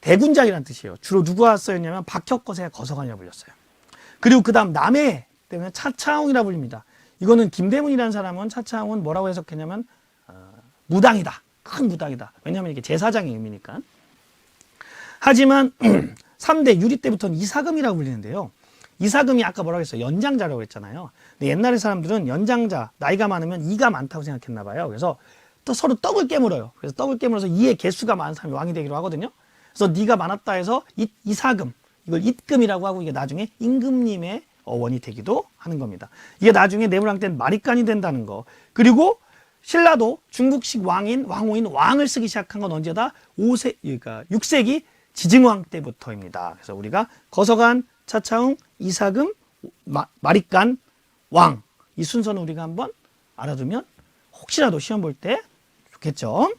대군장이라는 뜻이에요. 주로 누가 쓰였냐면 박혁거세가 거서관이라고 불렸어요. 그리고 그 다음 남해 때문에 차차홍이라고 불립니다. 이거는 김대문이라는 사람은 차차홍은 뭐라고 해석했냐면 무당이다. 큰 무당이다. 왜냐하면 이게 제사장의 의미니까. 하지만 3대 유리 때부터는 이사금이라고 불리는데요. 이사금이 아까 뭐라고 했어요? 연장자라고 했잖아요. 근데 옛날의 사람들은 연장자, 나이가 많으면 이가 많다고 생각했나 봐요. 그래서 또 서로 떡을 깨물어요. 그래서 떡을 깨물어서 이의 개수가 많은 사람이 왕이 되기로 하거든요. 그래서 네가 많았다 해서 이사금, 이걸 it금이라고 하고 이게 나중에 임금님의 어원이 되기도 하는 겁니다. 이게 나중에 내무왕 때는 마리간이 된다는 거. 그리고 신라도 중국식 왕인 왕호인 왕을 쓰기 시작한 건 언제다? 그러니까 6세기 지증왕 때부터입니다. 그래서 우리가 거서관, 차차웅, 이사금, 마리간, 왕, 이 순서는 우리가 한번 알아두면 혹시라도 시험 볼 때 좋겠죠.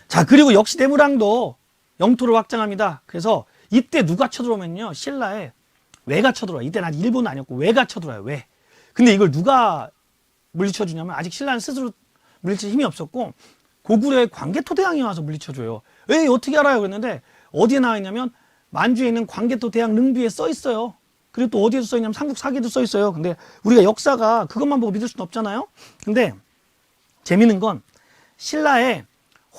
자, 그리고 역시 내무왕도 영토를 확장합니다. 그래서 이때 누가 쳐들어오면요, 신라에 왜가 쳐들어와요. 이때는 아직 일본은 아니었고 왜가 쳐들어와요. 왜? 근데 이걸 누가 물리쳐주냐면, 아직 신라는 스스로 물리칠 힘이 없었고 고구려의 광개토대왕이 와서 물리쳐줘요. 왜, 어떻게 알아요? 그랬는데 어디에 나와 있냐면 만주에 있는 광개토대왕 릉비에 써 있어요. 그리고 또 어디에도 써 있냐면 삼국사기에도 써 있어요. 근데 우리가 역사가 그것만 보고 믿을 수는 없잖아요. 근데 재밌는 건 신라에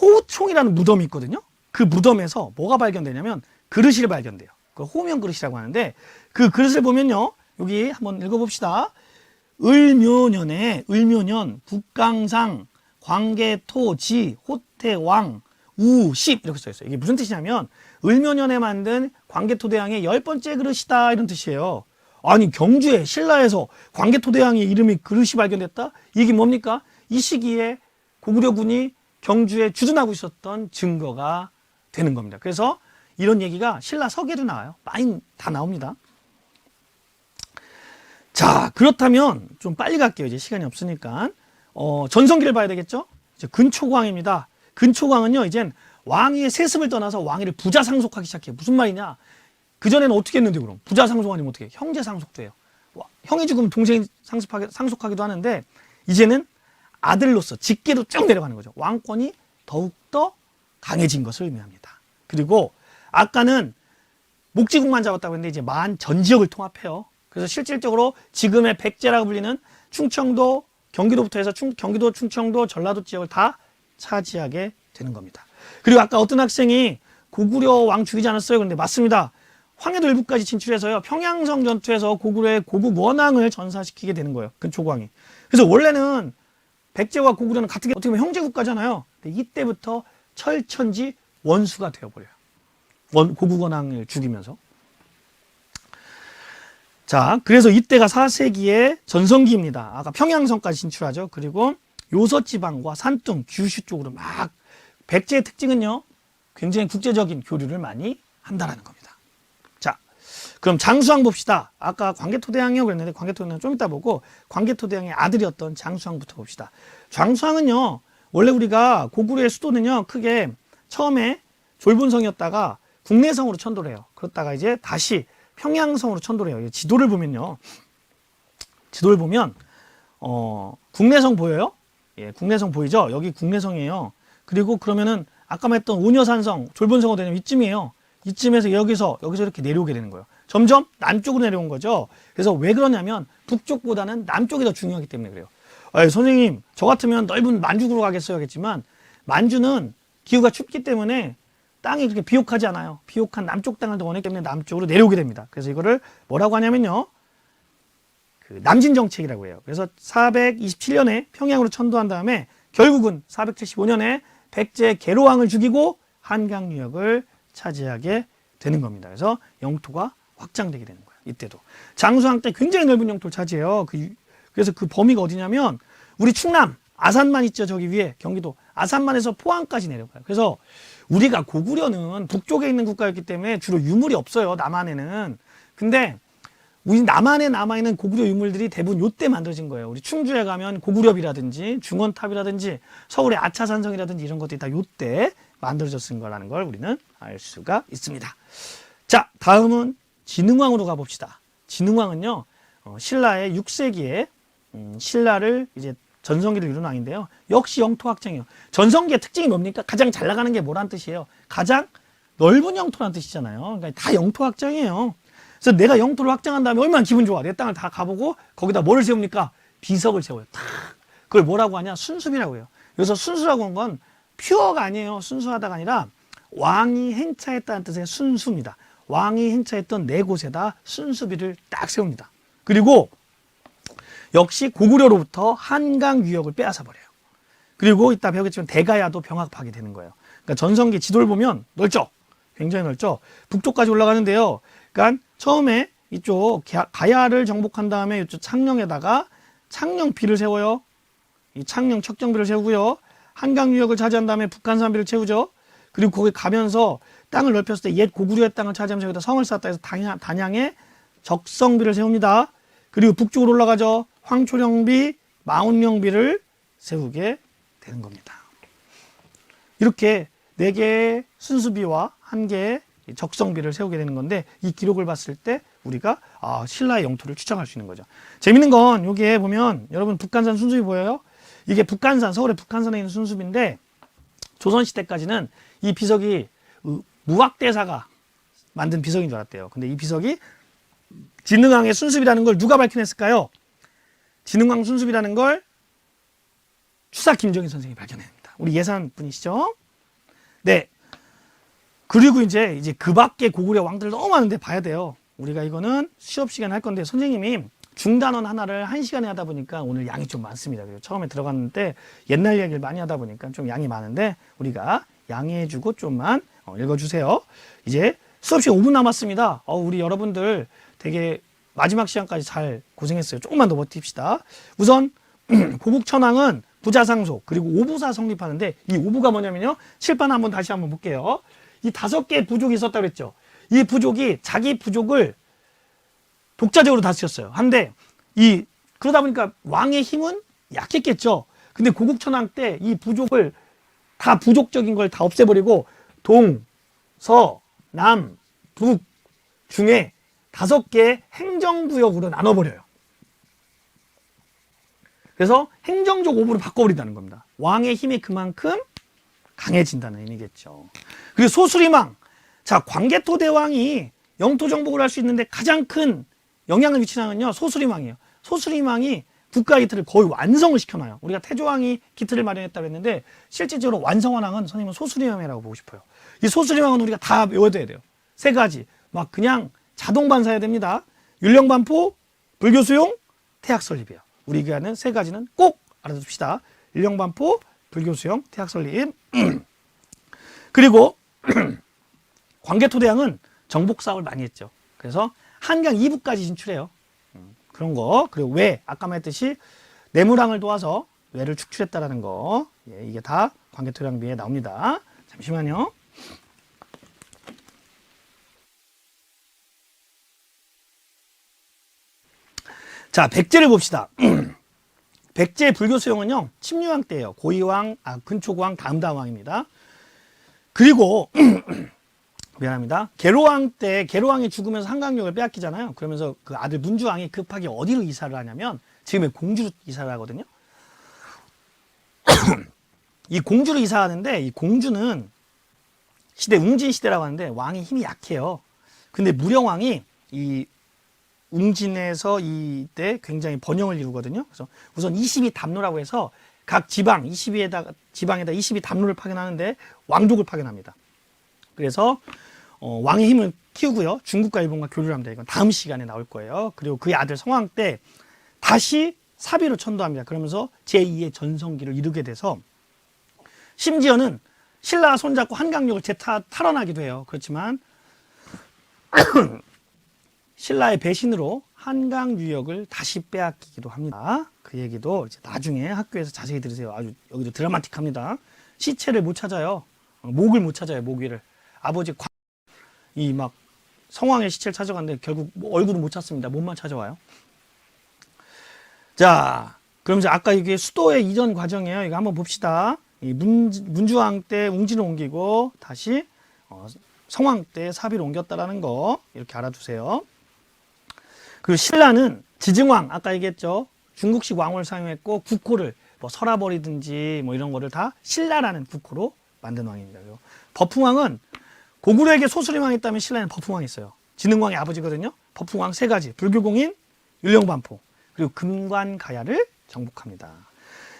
호우총이라는 무덤이 있거든요. 그 무덤에서 뭐가 발견되냐면 그릇이 발견돼요. 그걸 호명 그릇이라고 하는데 그 그릇을 보면요. 여기 한번 읽어봅시다. 을묘년 북강상 광개토지 호태왕 우십 이렇게 써있어요. 이게 무슨 뜻이냐면 을묘년에 만든 광개토대왕의 10번째 그릇이다 이런 뜻이에요. 아니 경주에 신라에서 광개토대왕의 이름이 그릇이 발견됐다? 이게 뭡니까? 이 시기에 고구려군이 경주에 주둔하고 있었던 증거가 되는 겁니다. 그래서 이런 얘기가 신라 서계도 나와요. 많이 다 나옵니다. 자, 그렇다면 좀 빨리 갈게요. 이제 시간이 없으니까. 전성기를 봐야 되겠죠? 이제 근초광입니다. 근초광은요, 이젠 왕위의 세습을 떠나서 왕위를 부자 상속하기 시작해요. 무슨 말이냐? 그전에는 어떻게 했는데 그럼? 부자 상속 아니면 어떻게 해? 형제 상속도 해요. 형이 죽으면 동생이 상속하기도 하는데 이제는 아들로서 직계로 쭉 내려가는 거죠. 왕권이 더욱더 강해진 것을 의미합니다. 그리고 아까는 목지국만 잡았다고 했는데 이제 만 전 지역을 통합해요. 그래서 실질적으로 지금의 백제라고 불리는 충청도, 경기도부터 해서 경기도, 충청도, 전라도 지역을 다 차지하게 되는 겁니다. 그리고 아까 어떤 학생이 고구려 왕 죽이지 않았어요? 그런데 맞습니다. 황해도 일부까지 진출해서요. 평양성 전투에서 고구려의 고국 원앙을 전사시키게 되는 거예요. 근초광이. 그래서 원래는 백제와 고구려는 같은 게 어떻게 보면 형제국가잖아요. 근데 이때부터 철천지 원수가 되어버려요. 고국 원앙을 죽이면서. 자, 그래서 이때가 4세기의 전성기입니다. 아까 평양성까지 진출하죠. 그리고 요서지방과 산둥, 규슈 쪽으로 막 백제의 특징은요. 굉장히 국제적인 교류를 많이 한다라는 겁니다. 자, 그럼 장수왕 봅시다. 아까 광개토대왕이요 그랬는데 광개토대왕은 좀 이따 보고 광개토대왕의 아들이었던 장수왕부터 봅시다. 장수왕은요. 원래 우리가 고구려의 수도는요. 크게 처음에 졸본성이었다가 국내성으로 천도를 해요. 그러다가 이제 다시 평양성으로 천도를 해요. 지도를 보면요. 지도를 보면 국내성 보여요? 예, 국내성 보이죠? 여기 국내성이에요. 그리고 그러면은 아까 말했던 오녀산성, 졸본성으로 되면 이쯤이에요. 이쯤에서 여기서 이렇게 내려오게 되는 거예요. 점점 남쪽으로 내려온 거죠. 그래서 왜 그러냐면 북쪽보다는 남쪽이 더 중요하기 때문에 그래요. 선생님, 저 같으면 넓은 만주국으로 가겠어요 하겠지만 만주는 기후가 춥기 때문에 땅이 그렇게 비옥하지 않아요. 비옥한 남쪽 땅을 더 원했기 때문에 남쪽으로 내려오게 됩니다. 그래서 이거를 뭐라고 하냐면요. 그 남진정책이라고 해요. 그래서 427년에 평양으로 천도한 다음에 결국은 475년에 백제 계로왕을 죽이고 한강 유역을 차지하게 되는 겁니다. 그래서 영토가 확장되게 되는 거예요. 이때도. 장수왕 때 굉장히 넓은 영토를 차지해요. 그래서 그 범위가 어디냐면 우리 충남 아산만 있죠. 저기 위에 경기도 아산만에서 포항까지 내려가요. 그래서 우리가 고구려는 북쪽에 있는 국가였기 때문에 주로 유물이 없어요. 남한에는. 근데 우리 남한에 남아있는 고구려 유물들이 대부분 요때 만들어진 거예요. 우리 충주에 가면 고구려비라든지 중원탑이라든지 서울의 아차산성이라든지 이런 것들이 다 요때 만들어졌은 거라는 걸 우리는 알 수가 있습니다. 자, 다음은 진흥왕으로 가봅시다. 진흥왕은요, 신라의 6세기에 신라를 이제 전성기를 이룬 왕인데요. 역시 영토 확장이에요. 전성기의 특징이 뭡니까? 가장 잘 나가는 게 뭐란 뜻이에요? 가장 넓은 영토란 뜻이잖아요. 그러니까 다 영토 확장이에요. 그래서 내가 영토를 확장한 다음에 얼마나 기분 좋아. 내 땅을 다 가보고 거기다 뭐를 세웁니까? 비석을 세워요. 탁. 그걸 뭐라고 하냐? 순수비라고 해요. 여기서 순수라고 한 건 퓨어가 아니에요. 순수하다가 아니라 왕이 행차했다는 뜻의 순수입니다. 왕이 행차했던 네 곳에다 순수비를 딱 세웁니다. 그리고 역시 고구려로부터 한강 유역을 빼앗아 버려요. 그리고 이따 배우겠지만 대가야도 병합하게 되는 거예요. 그러니까 전성기 지도를 보면 넓죠? 굉장히 넓죠? 북쪽까지 올라가는데요. 그러니까 처음에 이쪽 가야를 정복한 다음에 이쪽 창녕에다가 창녕비를 세워요. 이 창녕 척정비를 세우고요. 한강 유역을 차지한 다음에 북한산비를 채우죠. 그리고 거기 가면서 땅을 넓혔을 때 옛 고구려의 땅을 차지하면서 여기다 성을 쌓았다 해서 단양에 적성비를 세웁니다. 그리고 북쪽으로 올라가죠. 황초령비, 마운령비를 세우게 되는 겁니다. 이렇게 4개의 순수비와 1개의 적성비를 세우게 되는 건데 이 기록을 봤을 때 우리가 신라의 영토를 추정할 수 있는 거죠. 재밌는 건 여기에 보면 여러분 북한산 순수비 보여요? 이게 북한산, 서울의 북한산에 있는 순수비인데 조선시대까지는 이 비석이 무학대사가 만든 비석인 줄 알았대요. 근데 이 비석이 진흥왕의 순수비라는 걸 누가 밝혀냈을까요? 진흥왕 순수비라는 걸 추사 김정희 선생이 발견합니다. 우리 예산 분이시죠? 네. 그리고 이제 그 밖에 고구려 왕들 너무 많은데 봐야 돼요. 우리가 이거는 시업 시간 할 건데 선생님이 중단원 하나를 1시간에 하다 보니까 오늘 양이 좀 많습니다. 그리고 처음에 들어갔는데 옛날 얘기를 많이 하다 보니까 좀 양이 많은데 우리가 양해해주고 좀만 읽어주세요. 이제 수업 시간 5분 남았습니다. 우리 여러분들 되게 마지막 시간까지 잘 고생했어요. 조금만 더 버팁시다. 우선 고국천왕은 부자상속 그리고 오부사 성립하는데 이 오부가 뭐냐면요. 칠판 한번 다시 한번 볼게요. 이 5개의 부족이 있었다고 그랬죠. 이 부족이 자기 부족을 독자적으로 다스렸어요. 한데 그러다 보니까 왕의 힘은 약했겠죠. 근데 고국천왕 때 이 부족을 다 부족적인 걸 다 없애버리고 동, 서, 남, 북, 중에 5개의 행정구역으로 나눠버려요. 그래서 행정적 오부로 바꿔버린다는 겁니다. 왕의 힘이 그만큼 강해진다는 의미겠죠. 그리고 소수리망. 자, 광개토대왕이 영토 정복을 할 수 있는데 가장 큰 영향을 미치는 건요, 소수리망이에요. 소수리망이 국가 기틀을 거의 완성을 시켜놔요. 우리가 태조왕이 기틀을 마련했다고 했는데 실질적으로 완성한 왕은 선생님은 소수리망이라고 보고 싶어요. 이 소수리망은 우리가 다 외워둬야 돼요. 3가지. 막 그냥 자동 반사해야 됩니다. 율령반포, 불교수용, 태학설립이에요. 우리가 하는 3가지는 꼭 알아둡시다. 율령반포, 불교수용, 태학설립. 그리고 광개토대왕은 정복 사업을 많이 했죠. 그래서 한강 이북까지 진출해요. 그런 거. 그리고 외, 아까 말했듯이 내무랑을 도와서 외를 축출했다라는 거. 예, 이게 다 광개토대왕비에 나옵니다. 잠시만요. 자, 백제를 봅시다. 백제 불교 수용은요, 침류왕 때예요. 고이왕, 근초고왕, 다음 왕입니다. 그리고 미안합니다. 계로왕 때 계로왕이 죽으면서 한강역을 빼앗기잖아요. 그러면서 그 아들 문주왕이 급하게 어디로 이사를 하냐면 지금의 공주로 이사를 하거든요. 이 공주로 이사하는데 이 공주는 시대 웅진 시대라고 하는데 왕이 힘이 약해요. 근데 무령왕이 이 웅진에서 이때 굉장히 번영을 이루거든요. 그래서 우선 22담로라고 해서 각 지방에다 22담로를 파견하는데 왕족을 파견합니다. 그래서 왕의 힘을 키우고요. 중국과 일본과 교류를 합니다. 이건 다음 시간에 나올 거예요. 그리고 그의 아들 성왕 때 다시 사비로 천도합니다. 그러면서 제2의 전성기를 이루게 돼서 심지어는 신라가 손잡고 한강역을 탈환하기도 해요. 그렇지만 신라의 배신으로 한강 유역을 다시 빼앗기기도 합니다. 그 얘기도 이제 나중에 학교에서 자세히 들으세요. 아주 여기도 드라마틱합니다. 시체를 못 찾아요. 목을 못 찾아요. 목 위를. 아버지 이 막 성왕의 시체를 찾아갔는데 결국 얼굴은 못 찾습니다. 몸만 찾아와요. 자, 그럼 이제 아까 이게 수도의 이전 과정이에요. 이거 한번 봅시다. 이 문주왕 때 웅진을 옮기고 다시 성왕 때 사비를 옮겼다라는 거 이렇게 알아두세요. 그리고 신라는 지증왕 아까 얘기했죠. 중국식 왕을 사용했고 국호를 뭐 설아버리든지 뭐 이런 거를 다 신라라는 국호로 만든 왕입니다. 그리고 버풍왕은 고구려에게 소수림왕이 있다면 신라에는 버풍왕이 있어요. 진흥왕의 아버지거든요. 버풍왕 3가지. 불교공인, 율령반포, 그리고 금관가야를 정복합니다.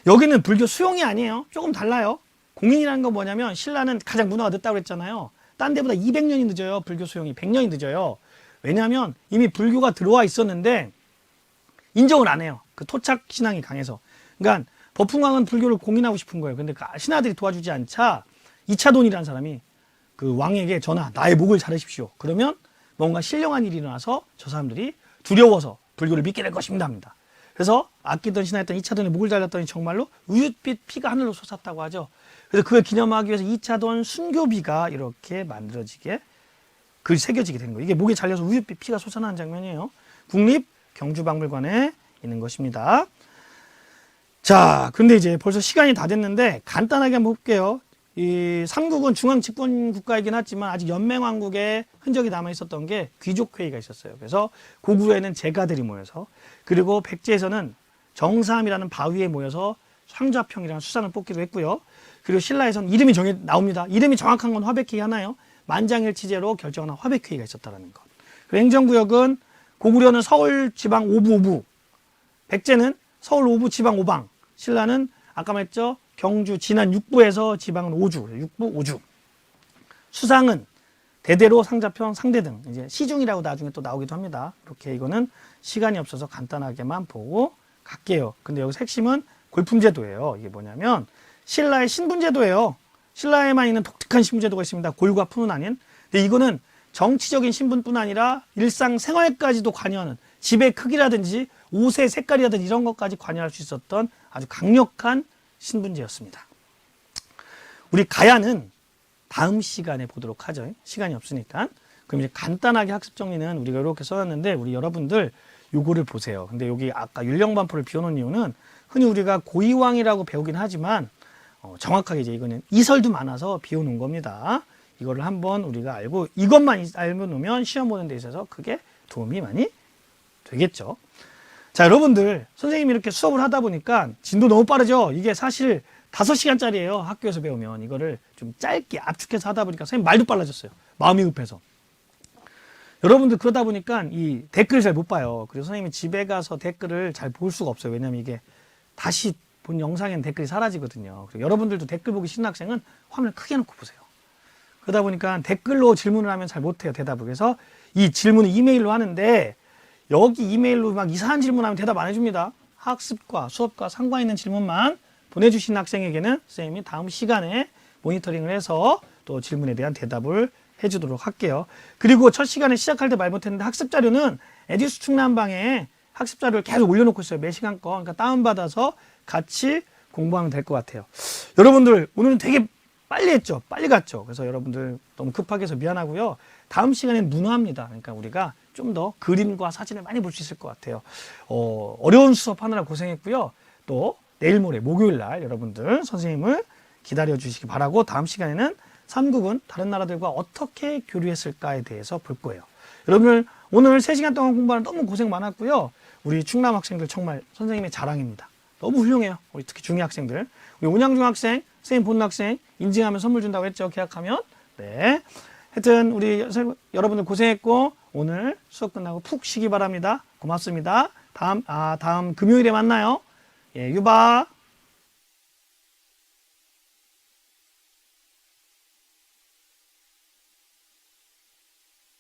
여기는 불교 수용이 아니에요. 조금 달라요. 공인이라는 건 뭐냐면 신라는 가장 문화가 늦다고 그랬잖아요. 딴 데보다 200년이 늦어요. 불교 수용이 100년이 늦어요. 왜냐하면 이미 불교가 들어와 있었는데 인정을 안 해요. 그 토착 신앙이 강해서. 그러니까 버풍왕은 불교를 공인하고 싶은 거예요. 근데 그 신하들이 도와주지 않자 이차돈이라는 사람이 그 왕에게 전하, 나의 목을 자르십시오. 그러면 뭔가 신령한 일이 일어나서 저 사람들이 두려워서 불교를 믿게 될 것입니다 합니다. 그래서 아끼던 신하였던 이차돈의 목을 잘랐더니 정말로 우윳빛 피가 하늘로 솟았다고 하죠. 그래서 그걸 기념하기 위해서 이차돈 순교비가 이렇게 만들어지게 그 새겨지게 된 거예요. 이게 목에 잘려서 우윳빛 피가 솟아나는 장면이에요. 국립 경주박물관에 있는 것입니다. 자, 근데 이제 벌써 시간이 다 됐는데 간단하게 한번 볼게요. 이 삼국은 중앙 집권 국가이긴 하지만 아직 연맹왕국의 흔적이 남아 있었던 게 귀족회의가 있었어요. 그래서 고구려에는 제가들이 모여서, 그리고 백제에서는 정삼이라는 바위에 모여서 상좌평이라는 수상을 뽑기도 했고요. 그리고 신라에서는 이름이 나옵니다. 이름이 정확한 건 화백회의 하나요. 만장일치제로 결정하는 화백회의가 있었다는 것. 그리고 행정구역은 고구려는 서울 지방 5부 5부, 백제는 서울 5부 지방 5방, 신라는 아까 말했죠? 경주 진안 6부에서 지방은 5주, 6부 5주. 수상은 대대로 상자평 상대등, 이제 시중이라고 나중에 또 나오기도 합니다. 이렇게 이거는 시간이 없어서 간단하게만 보고 갈게요. 근데 여기서 핵심은 골품제도예요. 이게 뭐냐면 신라의 신분제도예요. 신라에만 있는 독특한 신분제도가 있습니다. 골과 품은 아닌. 근데 이거는 정치적인 신분뿐 아니라 일상생활까지도 관여하는, 집의 크기라든지 옷의 색깔이라든지 이런 것까지 관여할 수 있었던 아주 강력한 신분제였습니다. 우리 가야는 다음 시간에 보도록 하죠. 시간이 없으니까. 그럼 이제 간단하게 학습 정리는 우리가 이렇게 써놨는데 우리 여러분들 요거를 보세요. 근데 여기 아까 율령반포를 비워놓은 이유는 흔히 우리가 고이왕이라고 배우긴 하지만 정확하게 이제 이거는 이설도 많아서 비워놓은 겁니다. 이거를 한번 우리가 알고 이것만 알고 놓으면 시험 보는 데 있어서 그게 도움이 많이 되겠죠. 자, 여러분들 선생님이 이렇게 수업을 하다 보니까 진도 너무 빠르죠. 이게 사실 5시간짜리예요. 학교에서 배우면 이거를 좀 짧게 압축해서 하다 보니까 선생님 말도 빨라졌어요. 마음이 급해서. 여러분들 그러다 보니까 이 댓글을 잘 못 봐요. 그래서 선생님이 집에 가서 댓글을 잘 볼 수가 없어요. 왜냐면 이게 다시 본 영상에는 댓글이 사라지거든요. 그래서 여러분들도 댓글 보기 싫은 학생은 화면을 크게 놓고 보세요. 그러다 보니까 댓글로 질문을 하면 잘 못해요. 대답을. 그래서 이 질문을 이메일로 하는데 여기 이메일로 막 이상한 질문하면 대답 안 해줍니다. 학습과 수업과 상관 있는 질문만 보내주신 학생에게는 선생님이 다음 시간에 모니터링을 해서 또 질문에 대한 대답을 해주도록 할게요. 그리고 첫 시간에 시작할 때 말 못했는데 학습 자료는 에듀스 충남방에 학습 자료를 계속 올려놓고 있어요. 매 시간 거. 그러니까 다운받아서 같이 공부하면 될 것 같아요. 여러분들 오늘은 되게 빨리 했죠. 빨리 갔죠. 그래서 여러분들 너무 급하게 해서 미안하고요. 다음 시간엔 문화입니다. 그러니까 우리가 좀 더 그림과 사진을 많이 볼 수 있을 것 같아요. 어려운 수업 하느라 고생했고요. 또 내일 모레 목요일 날 여러분들 선생님을 기다려 주시기 바라고 다음 시간에는 삼국은 다른 나라들과 어떻게 교류했을까에 대해서 볼 거예요. 여러분들 오늘 3시간 동안 공부하는 너무 고생 많았고요. 우리 충남 학생들 정말 선생님의 자랑입니다. 너무 훌륭해요. 우리 특히 중2 학생들. 우리 온양중 학생, 선생님 보는 학생 인증하면 선물 준다고 했죠. 계약하면. 네. 하여튼 우리 여러분들 고생했고 오늘 수업 끝나고 푹 쉬기 바랍니다. 고맙습니다. 다음 금요일에 만나요. 예, 유바.